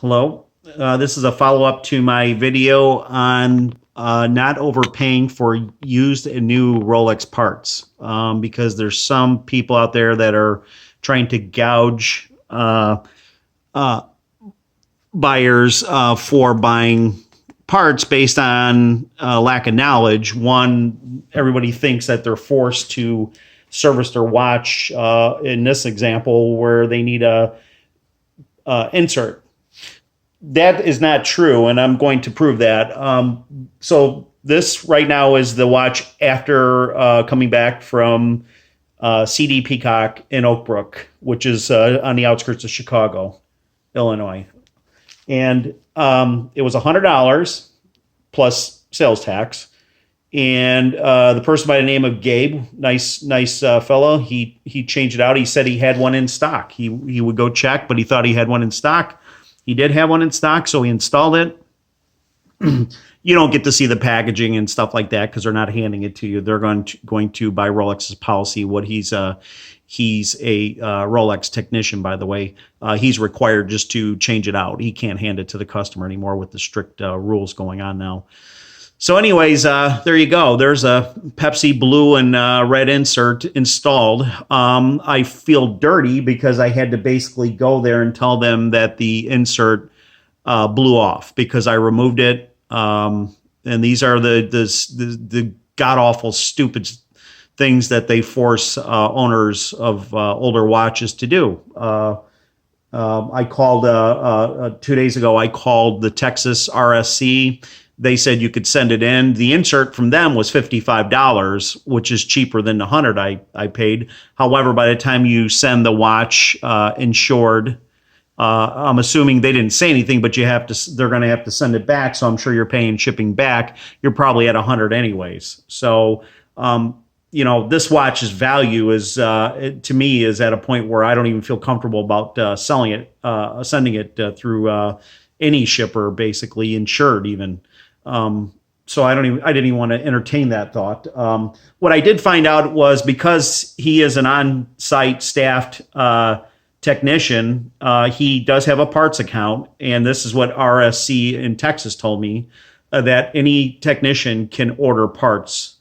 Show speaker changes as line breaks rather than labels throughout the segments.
Hello. This is a follow-up to my video on not overpaying for used and new Rolex parts, because there's some people out there that are trying to gouge uh, buyers for buying parts based on lack of knowledge. One, everybody thinks that they're forced to service their watch, in this example, where they need a insert. That is not true, and I'm going to prove that. So this right now is the watch after coming back from CD Peacock in Oak Brook, which is on the outskirts of Chicago, Illinois. And it was $100 plus sales tax. And the person by the name of Gabe, nice fellow, he changed it out. He said he had one in stock. He would go check, but he thought he had one in stock. He did have one in stock, so he installed it. You don't get to see the packaging and stuff like that because they're not handing it to you. They're going to by Rolex's policy. What he's a Rolex technician, by the way. He's required just to change it out. He can't hand it to the customer anymore with the strict rules going on now. So anyways, there you go. There's a Pepsi blue and red insert installed. I feel dirty because I had to basically go there and tell them that the insert blew off because I removed it. And these are the god-awful, stupid things that they force owners of older watches to do. I called 2 days ago, I called the Texas RSC. They said you could send it in. The insert from them was $55, which is cheaper than the $100 I paid. However, by the time you send the watch insured, I'm assuming they didn't say anything, but they're going to have to send it back. So I'm sure you're paying shipping back. You're probably at $100 anyways. So, this watch's value is, to me, is at a point where I don't even feel comfortable about sending it through any shipper, basically insured even. So I didn't even want to entertain that thought. What I did find out was because he is an on-site staffed technician, he does have a parts account, and this is what RSC in Texas told me, that any technician can order parts,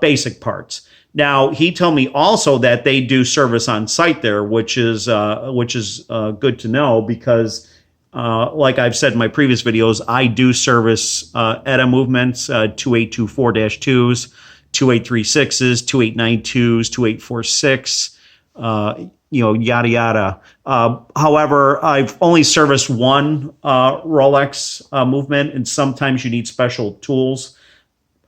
basic parts. Now, he told me also that they do service on site there, which is good to know because like I've said in my previous videos, I do service ETA movements, 2824-2s, 2836s, 2892s, 2846, yada, yada. However, I've only serviced one Rolex movement, and sometimes you need special tools.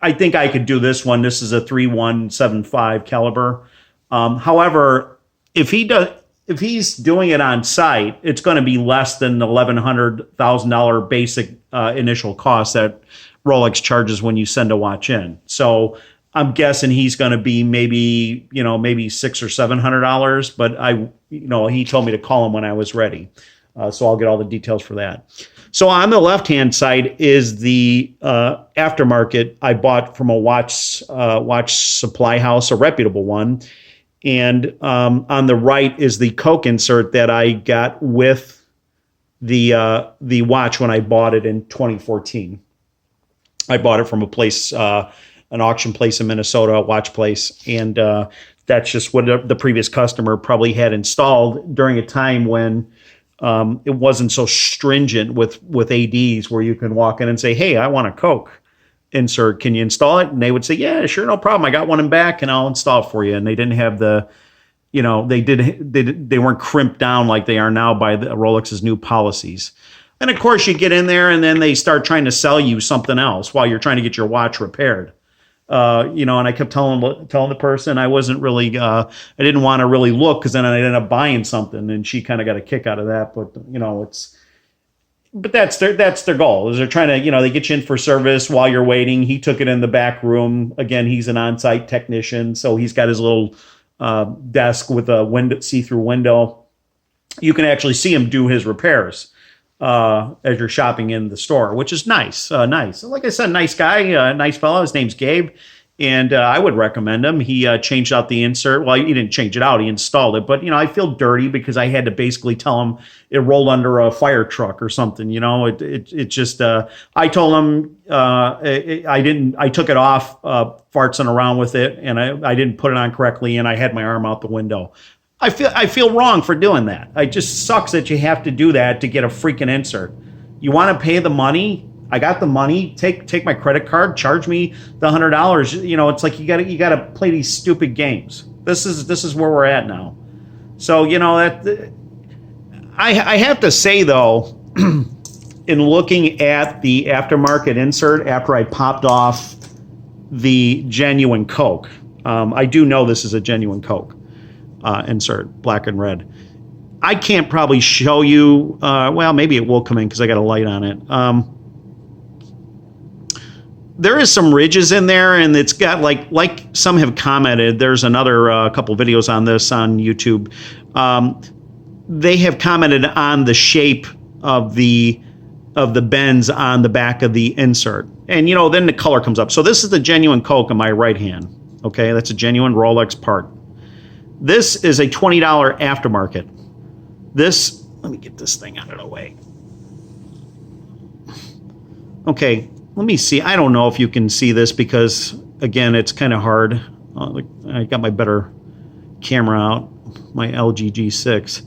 I think I could do this one. This is a 3175 caliber. However, if he's doing it on site, it's going to be less than the $1,100,000 basic initial cost that Rolex charges when you send a watch in. So I'm guessing he's going to be maybe $600 or $700. But he told me to call him when I was ready, so I'll get all the details for that. So on the left-hand side is the aftermarket I bought from a watch supply house, a reputable one. And on the right is the Coke insert that I got with the watch when I bought it in 2014. I bought it from a place, an auction place in Minnesota, a watch place, and that's just what the previous customer probably had installed during a time when it wasn't so stringent with ADs, where you can walk in and say, "Hey, I want a Coke insert. Can you install it?" And they would say, "Yeah, sure, no problem. I got one in back, and I'll install it for you." And they didn't have they weren't crimped down like they are now by the Rolex's new policies. And of course, you get in there, and then they start trying to sell you something else while you're trying to get your watch repaired. And I kept telling the person I wasn't really, I didn't want to really look because then I ended up buying something, and she kind of got a kick out of that. But But that's their goal. Is they're trying to, they get you in for service while you're waiting. He took it in the back room. Again, he's an on-site technician, so he's got his little desk with a see-through window. You can actually see him do his repairs as you're shopping in the store, which is nice. Nice. Like I said, nice guy, nice fellow. His name's Gabe. And I would recommend him. He changed out the insert. Well, he didn't change it out. He installed it. But, I feel dirty because I had to basically tell him it rolled under a fire truck or something. It just, I told him I took it off, fartsing around with it, and I didn't put it on correctly, and I had my arm out the window. I feel wrong for doing that. It just sucks that you have to do that to get a freaking insert. You want to pay the money? I got the money. Take my credit card. Charge me the $100. It's like you got to play these stupid games. This is where we're at now. So that I have to say though, in looking at the aftermarket insert after I popped off the Genuine Coke, I do know this is a Genuine Coke insert, black and red. I can't probably show you. Well, maybe it will come in because I got a light on it. There is some ridges in there, and it's got like some have commented. There's another couple videos on this on YouTube. They have commented on the shape of the bends on the back of the insert, and then the color comes up. So this is the Genuine Coke in my right hand. Okay, that's a genuine Rolex part. This is a $20 aftermarket. Let me get this thing out of the way. Okay. Let me see. I don't know if you can see this because, again, it's kind of hard. I got my better camera out, my LG G6.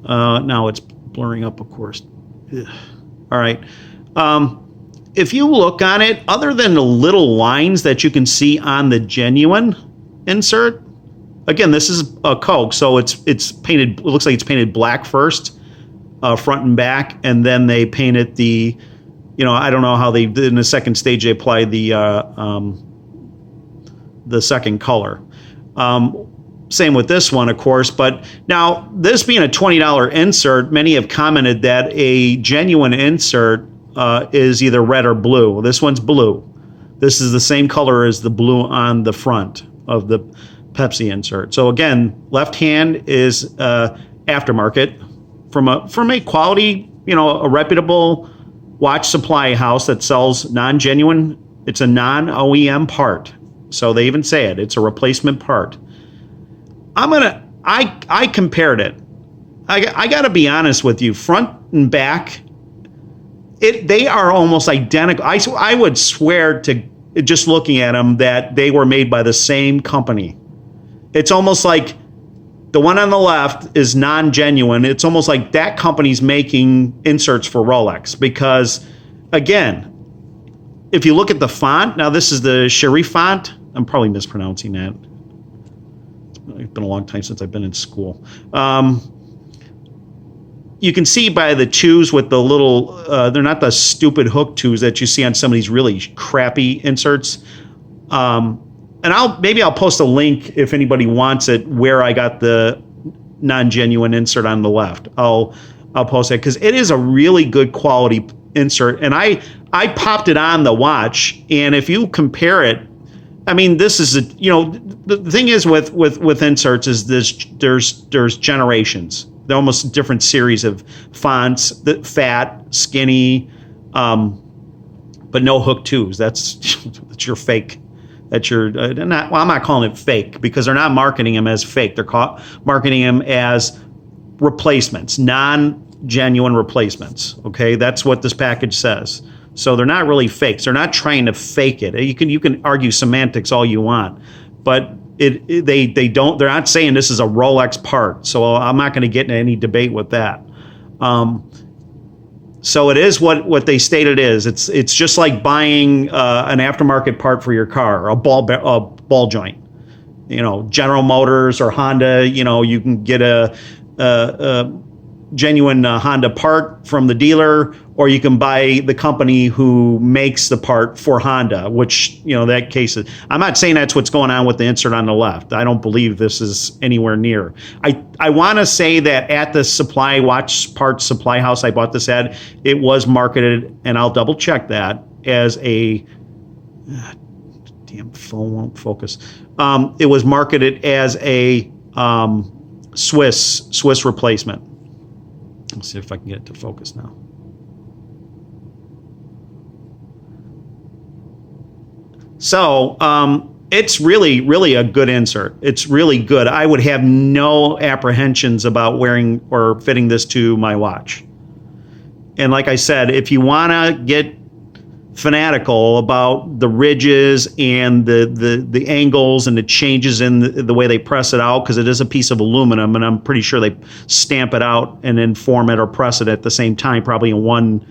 Now it's blurring up, of course. Ugh. All right. If you look on it, other than the little lines that you can see on the Genuine insert, again, this is a Coke, so it's painted. It looks like it's painted black first, front and back, and then they painted the. I don't know how they did in the second stage. They applied the second color. Same with this one, of course. But now, this being a $20 insert, many have commented that a genuine insert is either red or blue. Well, this one's blue. This is the same color as the blue on the front of the Pepsi insert. So again, left hand is aftermarket from a quality, a reputable watch supply house that sells non-genuine. It's a non-OEM part. So they even say it. It's a replacement part. I compared it. I got to be honest with you. Front and back, they are almost identical. I would swear to just looking at them that they were made by the same company. It's almost like the one on the left is non-genuine. It's almost like that company's making inserts for Rolex because, again, if you look at the font, now this is the serif font. I'm probably mispronouncing that. It's been a long time since I've been in school. You can see by the twos with the little, they're not the stupid hook twos that you see on some of these really crappy inserts. And I'll post a link if anybody wants it where I got the non-genuine insert on the left. I'll post it because it is a really good quality insert. And I popped it on the watch, and if you compare it, I mean, this is the thing is with inserts is there's generations. They're almost different series of fonts, fat, skinny, but no hook twos. That's your fake. That you're not. Well, I'm not calling it fake because they're not marketing them as fake. They're marketing them as replacements, non-genuine replacements. Okay, that's what this package says. So they're not really fakes. They're not trying to fake it. You can argue semantics all you want, but they don't. They're not saying this is a Rolex part. So I'm not going to get into any debate with that. So it is what they state it is. It's just like buying an aftermarket part for your car, a ball joint. General Motors or Honda. You can get a genuine Honda part from the dealer, or you can buy the company who makes the part for Honda. Which that case is. I'm not saying that's what's going on with the insert on the left. I don't believe this is anywhere near. I want to say that at the watch parts supply house I bought this at, it was marketed, and I'll double check that, as a damn phone won't focus. It was marketed as a Swiss replacement. Let's see if I can get it to focus now. So It's really, really a good insert. It's really good. I would have no apprehensions about wearing or fitting this to my watch. And like I said, if you want to get fanatical about the ridges and the angles and the changes in the way they press it out, because it is a piece of aluminum, and I'm pretty sure they stamp it out and then form it or press it at the same time, probably in one.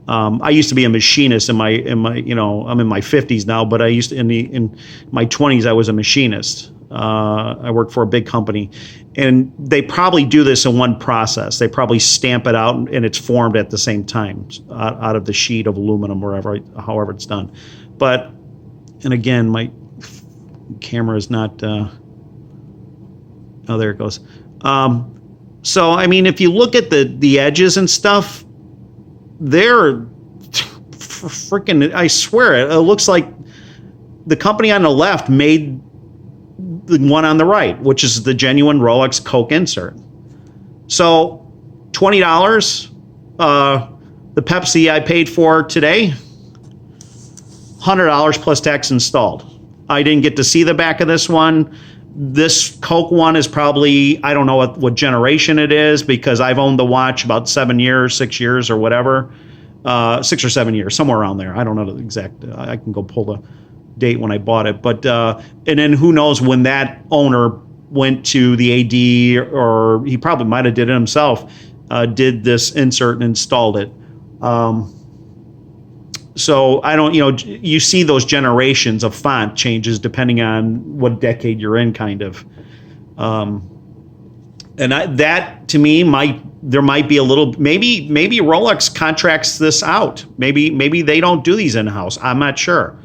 I used to be a machinist in my I'm in my 50s now, but I used to in my 20s I was a machinist. I worked for a big company, and they probably do this in one process. They probably stamp it out and it's formed at the same time out of the sheet of aluminum, however it's done. But, and again, my camera is not. Oh, there it goes. So I mean, if you look at the edges and stuff, they're freaking, I swear, it looks like the company on the left made the one on the right, which is the Genuine Rolex Coke insert. So $20, the Pepsi I paid for today, $100 plus tax installed. I didn't get to see the back of this one. This Coke one is probably, I don't know what generation it is, because I've owned the watch about 7 years, 6 years or whatever, 6 or 7 years, somewhere around there. I don't know the exact, I can go pull the date when I bought it. But, and then who knows when that owner went to the AD, or he probably might have did it himself, did this insert and installed it. So I don't, you see those generations of font changes depending on what decade you're in, kind of. And that to me there might be a little, maybe Rolex contracts this out. Maybe they don't do these in-house. I'm not sure.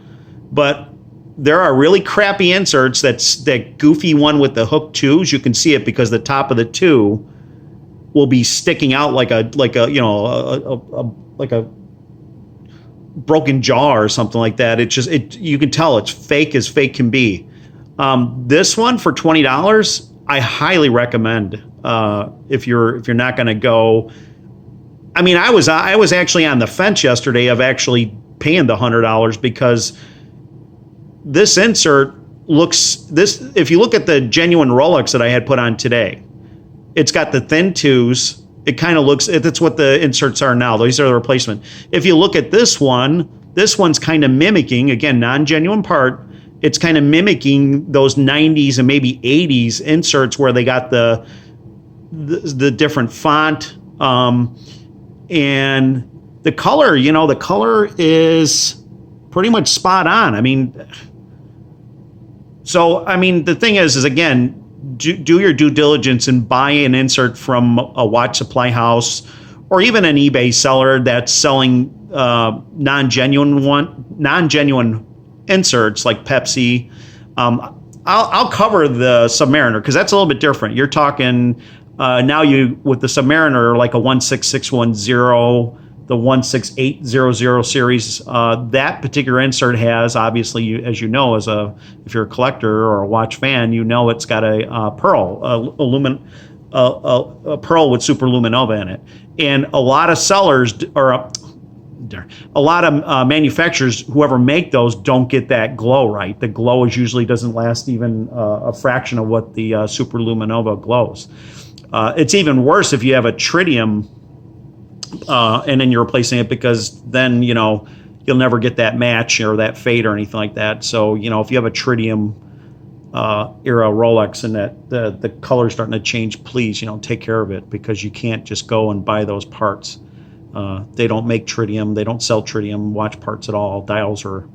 But there are really crappy inserts. That goofy one with the hook twos. You can see it because the top of the two will be sticking out like a broken jaw or something like that. You can tell it's fake as fake can be. This one for $20, I highly recommend. If you're not going to go, I mean, I was actually on the fence yesterday of actually paying the $100, because this insert if you look at the Genuine Rolex that I had put on today, it's got the thin twos. It kind of looks, that's what the inserts are now. These are the replacement. If you look at this one's kind of mimicking, again, non-genuine part, it's kind of mimicking those 90s and maybe 80s inserts where they got the different font. And the color, the color is pretty much spot on. I mean, the thing is again, do your due diligence and buy an insert from a watch supply house, or even an eBay seller that's selling non-genuine inserts like Pepsi. I'll cover the Submariner because that's a little bit different. You're talking now with the Submariner, like a 16610, the 16800 series. That particular insert has, obviously, as you know, if you're a collector or a watch fan, it's got a pearl, a pearl with superluminova in it. And a lot of sellers, or a lot of manufacturers, whoever make those, don't get that glow right. The glow usually doesn't last even a fraction of what the superluminova glows. It's even worse if you have a tritium and then you're replacing it, because then, you'll never get that match or that fade or anything like that. So, if you have a tritium era Rolex and that the color's starting to change, please, take care of it, because you can't just go and buy those parts. They don't make tritium. They don't sell tritium watch parts at all. Dials or,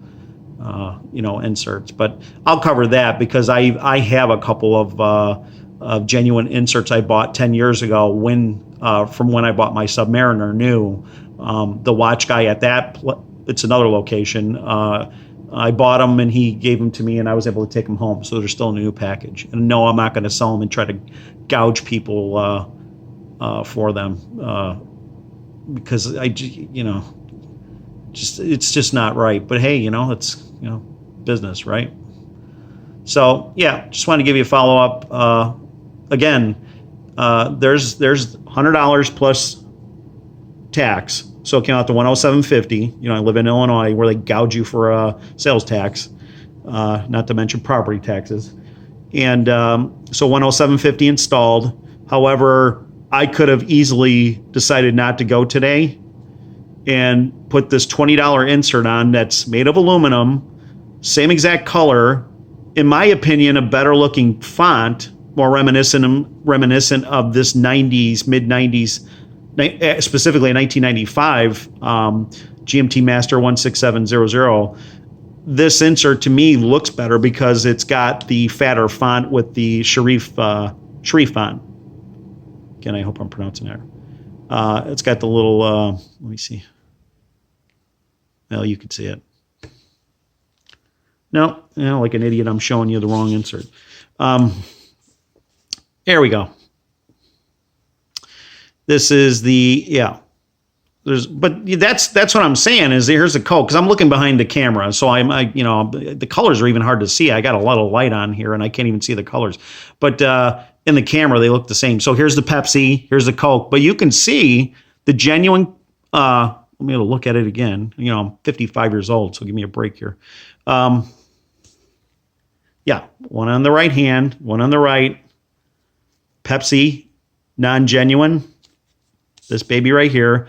inserts. But I'll cover that, because I have a couple of genuine inserts I bought 10 years ago from when I bought my Submariner new. The watch guy at it's another location. I bought them and he gave them to me, and I was able to take them home. So they're still in a new package. And no, I'm not going to sell them and try to gouge people for them, because it's just not right. But hey, it's business, right? So yeah, just wanted to give you a follow up. Again, there's $100 plus tax, so it came out to $107.50. I live in Illinois, where they gouge you for sales tax. not to mention property taxes. And so 107.50 installed. However, I could have easily decided not to go today and put this $20 insert on that's made of aluminum, same exact color, in my opinion, a better looking font, more reminiscent of this 90s, mid 90s, specifically 1995 GMT Master 16700. This insert to me looks better because it's got the fatter font with the Sharif font. Again, I hope I'm pronouncing that. It's got the little, let me see. Well, you can see it. No, like an idiot, I'm showing you the wrong insert. There we go. This is the, yeah. But that's what I'm saying is here's the Coke, because I'm looking behind the camera, so the colors are even hard to see. I got a lot of light on here, and I can't even see the colors. But in the camera, they look the same. So here's the Pepsi, here's the Coke, but you can see the genuine. Let me look at it again. I'm 55 years old, so give me a break here. Yeah, one on the right hand, one on the right. Pepsi, non-genuine. This baby right here.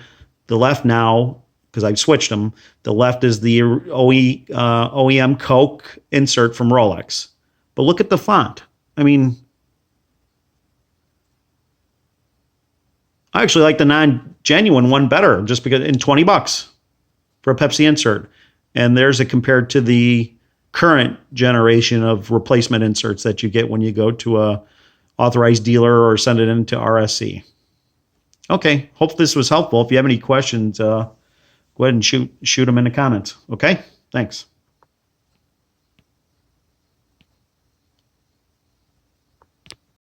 The left now, because I've switched them, the left is the OEM Coke insert from Rolex. But look at the font. I mean, I actually like the non-genuine one better, just because in $20 for a Pepsi insert. And there's it compared to the current generation of replacement inserts that you get when you go to a authorized dealer or send it into RSC. Okay, hope this was helpful. If you have any questions, go ahead and shoot them in the comments. Okay, thanks.